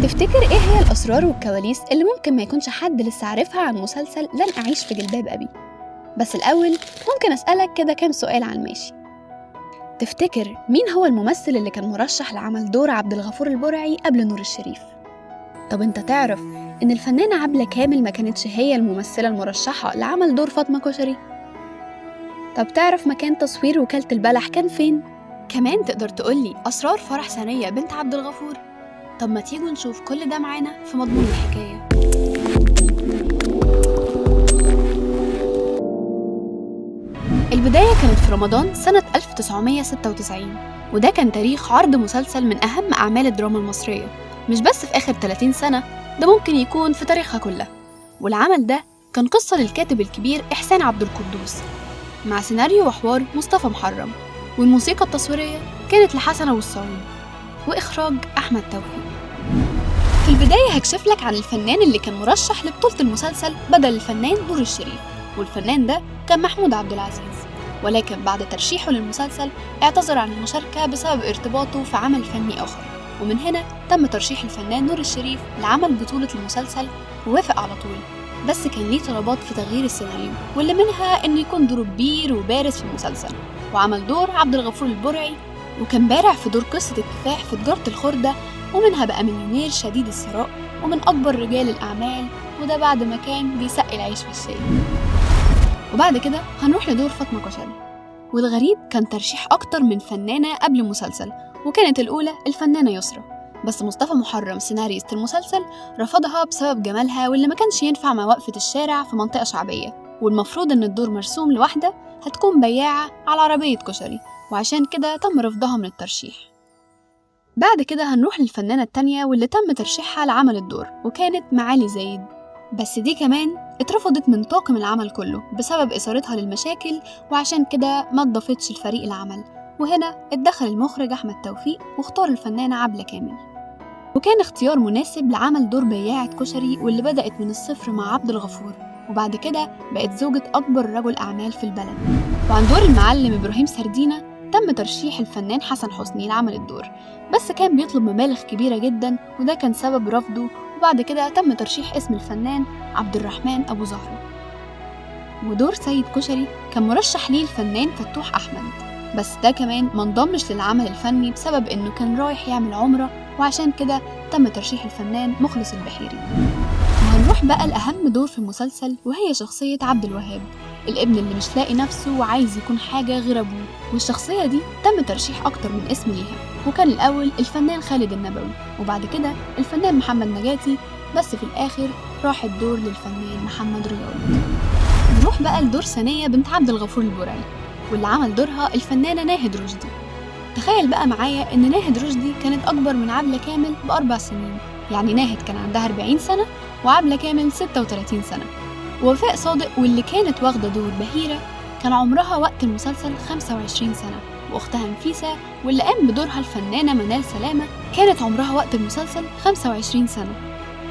تفتكر إيه هي الأسرار والكواليس اللي ممكن ما يكونش حد لسه عارفها عن مسلسل لن أعيش في جلباب أبي؟ بس الأول ممكن أسألك كده كام سؤال على الماشي. تفتكر مين هو الممثل اللي كان مرشح لعمل دور عبد الغفور البرعي قبل نور الشريف؟ طب أنت تعرف إن الفنانة عبلة كامل ما كانتش هي الممثلة المرشحة لعمل دور فاطمة كشري؟ طب تعرف مكان تصوير وكالة البلح كان فين؟ كمان تقدر تقولي أسرار فرح ثانية بنت عبد الغفور؟ طب ما تيجوا نشوف كل ده معانا في مضمون الحكاية. البداية كانت في رمضان سنة 1996، وده كان تاريخ عرض مسلسل من أهم أعمال الدراما المصرية، مش بس في آخر 30 سنة، ده ممكن يكون في تاريخها كلها. والعمل ده كان قصة للكاتب الكبير إحسان عبد القدوس، مع سيناريو وحوار مصطفى محرم، والموسيقى التصويرية كانت لحسن أبو السعود، وإخراج أحمد توفيق. في البداية هكشف لك عن الفنان اللي كان مرشح لبطولة المسلسل بدل الفنان نور الشريف، والفنان ده كان محمود عبد العزيز، ولكن بعد ترشيحه للمسلسل اعتذر عن المشاركة بسبب ارتباطه في عمل فني آخر، ومن هنا تم ترشيح الفنان نور الشريف لعمل بطولة المسلسل، ووافق على طول، بس كان ليه طلبات في تغيير السيناريو، واللي منها إنه يكون دوره كبير وبارز في المسلسل، وعمل دور عبد الغفور البرعي، وكان بارع في دور قصة الكفاح في تجارة الخردة، ومنها بقى مليونير شديد الثراء ومن أكبر رجال الأعمال، وده بعد ما كان بيسقي العيش في الشاي. وبعد كده هنروح لدور فاطمة كشري، والغريب كان ترشيح أكتر من فنانة قبل المسلسل، وكانت الأولى الفنانة يسرا، بس مصطفى محرم سيناريست المسلسل رفضها بسبب جمالها، واللي ما كانش ينفع مع وقفة الشارع في منطقة شعبية، والمفروض إن الدور مرسوم لوحدة هتكون بياعة على عربية كشري، وعشان كده تم رفضها من الترشيح. بعد كده هنروح للفنانة التانية واللي تم ترشيحها لعمل الدور، وكانت معالي زايد، بس دي كمان اترفضت من طاقم العمل كله بسبب إثارتها للمشاكل، وعشان كده ما اتضافتش لفريق العمل، وهنا اتدخل المخرج أحمد توفيق واختار الفنانة عبلة كامل، وكان اختيار مناسب لعمل دور بياعة كشري، واللي بدأت من الصفر مع عبد الغفور، وبعد كده بقت زوجة أكبر رجل أعمال في البلد. وعن دور المعلم إبراهيم سردينة تم ترشيح الفنان حسن حسني لعمل الدور، بس كان بيطلب مبالغ كبيرة جدا، وده كان سبب رفضه، وبعد كده تم ترشيح اسم الفنان عبد الرحمن أبو زهرة. ودور سيد كشري كان مرشح ليه الفنان فتوح أحمد، بس ده كمان ما انضمش للعمل الفني بسبب إنه كان رايح يعمل عمرة، وعشان كده تم ترشيح الفنان مخلص البحيري. وهنروح بقى لأهم دور في المسلسل، وهي شخصية عبد الوهاب، الابن اللي مش لاقي نفسه وعايز يكون حاجة غير أبوه، والشخصية دي تم ترشيح أكتر من اسم ليها، وكان الأول الفنان خالد النبوي، وبعد كده الفنان محمد نجاتي، بس في الآخر راح الدور للفنان محمد رياض. نروح بقى لدور ثانية بنت عبد الغفور البرعي، واللي عمل دورها الفنانة ناهد رشدي. تخيل بقى معايا إن ناهد رشدي كانت أكبر من عبلة كامل ب4 سنين، يعني ناهد كان عندها 40 سنة وعبلة كامل 36 سنة. ووفاء صادق واللي كانت واخدة دور بهيرة كان عمرها وقت المسلسل 25 سنة، وأختها نفيسة واللي قام بدورها الفنانة منال سلامة كانت عمرها وقت المسلسل 25 سنة،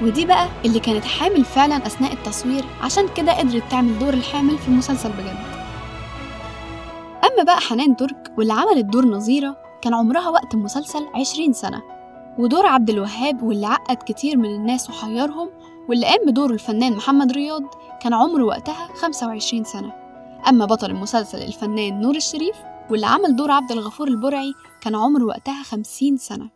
ودي بقى اللي كانت حامل فعلا أثناء التصوير، عشان كده قدرت تعمل دور الحامل في المسلسل بجد. أما بقى حنان ترك واللي عملت دور نظيرة كان عمرها وقت المسلسل 20 سنة، ودور عبد الوهاب واللي عقد كتير من الناس وحيرهم واللي قام بدور الفنان محمد رياض كان عمره وقتها 25 سنة. أما بطل المسلسل الفنان نور الشريف واللي عمل دور عبد الغفور البرعي كان عمره وقتها 50 سنة.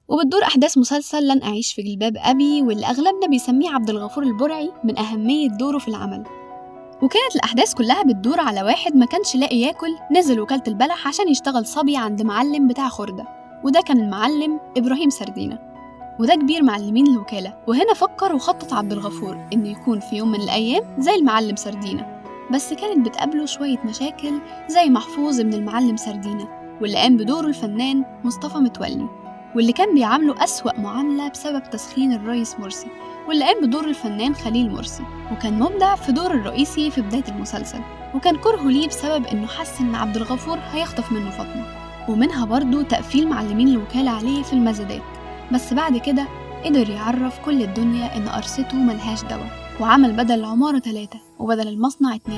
وبتدور أحداث مسلسل لن أعيش في جلباب أبي، واللي أغلبنا بيسميه عبد الغفور البرعي من أهمية دوره في العمل. وكانت الأحداث كلها بتدور على واحد ما كانش لاقي ياكل، نزل وكالة البلح عشان يشتغل صبي عند معلم بتاع خردة، وده كان المعلم إبراهيم سردينة، وده كبير معلمين الوكالة. وهنا فكر وخطط عبد الغفور إنه يكون في يوم من الأيام زي المعلم سردينة، بس كانت بتقابله شوية مشاكل زي محفوظ ابن المعلم سردينة، واللي قام بدوره الفنان مصطفى متولي، واللي كان بيعامله أسوأ معاملة بسبب تسخين الرئيس مرسي، واللي قام بدور الفنان خليل مرسي، وكان مبدع في دور الرئيسي في بداية المسلسل، وكان كرهه ليه بسبب إنه حس إن عبد الغفور هيخطف منه فاطمة، ومنها برضو تقفيل معلمين الوكالة عليه في المزادات. بس بعد كده قدر يعرف كل الدنيا إن قرصته ملهاش دوا، وعمل بدل العمارة 3 وبدل المصنع 2،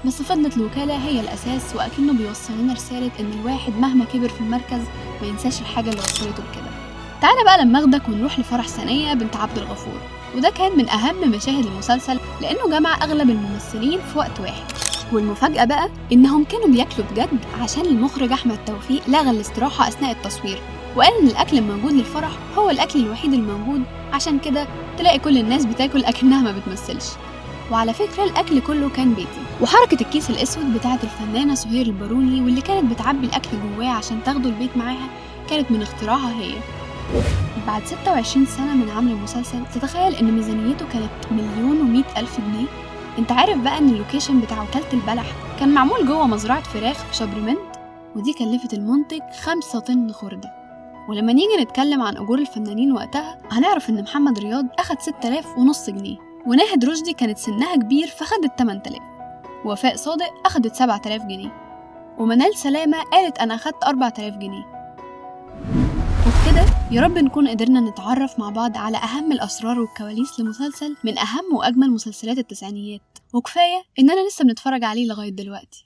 بس فضلت الوكالة هي الأساس، وأكنه بيوصل لنا رسالة إن الواحد مهما كبر في المركز ما ينساش الحاجة اللي وصلته لكده. تعالى بقى لما اخدك ونروح لفرح ثانية بنت عبد الغفور، وده كان من أهم مشاهد المسلسل لأنه جمع أغلب الممثلين في وقت واحد. والمفاجأة بقى إنهم كانوا بياكلوا بجد عشان المخرج أحمد توفيق لغى الاستراحة أثناء التصوير، وقال إن الأكل الموجود للفرح هو الأكل الوحيد الموجود، عشان كده تلاقي كل الناس بتاكل أكنها ما بتمثلش. وعلى فكرة الأكل كله كان بيتي، وحركة الكيس الأسود بتاعة الفنانة سهير الباروني واللي كانت بتعبي الأكل جواه عشان تاخده البيت معاها كانت من اختراعها هي. بعد 26 سنة من عمل المسلسل، تتخيل إن ميزانيته كانت 1,100,000 جنيه؟ انت عارف بقى إن اللوكيشن بتاع وكالة البلح كان معمول جوه مزرعة فراخ في شبرمنت، ودي كلفت المنتج 5 طن خردة. ولما نيجي نتكلم عن أجور الفنانين وقتها هنعرف إن محمد رياض أخد 6,500 جنيه، وناهد رشدي كانت سنها كبير فخدت 8,000، ووفاء صادق أخدت 7,000 جنيه، ومنال سلامة قالت أنا أخدت 4,000 جنيه. وبكده يا رب نكون قدرنا نتعرف مع بعض على أهم الأسرار والكواليس لمسلسل من أهم وأجمل مسلسلات التسعينيات، وكفاية إننا لسه بنتفرج عليه لغاية دلوقتي.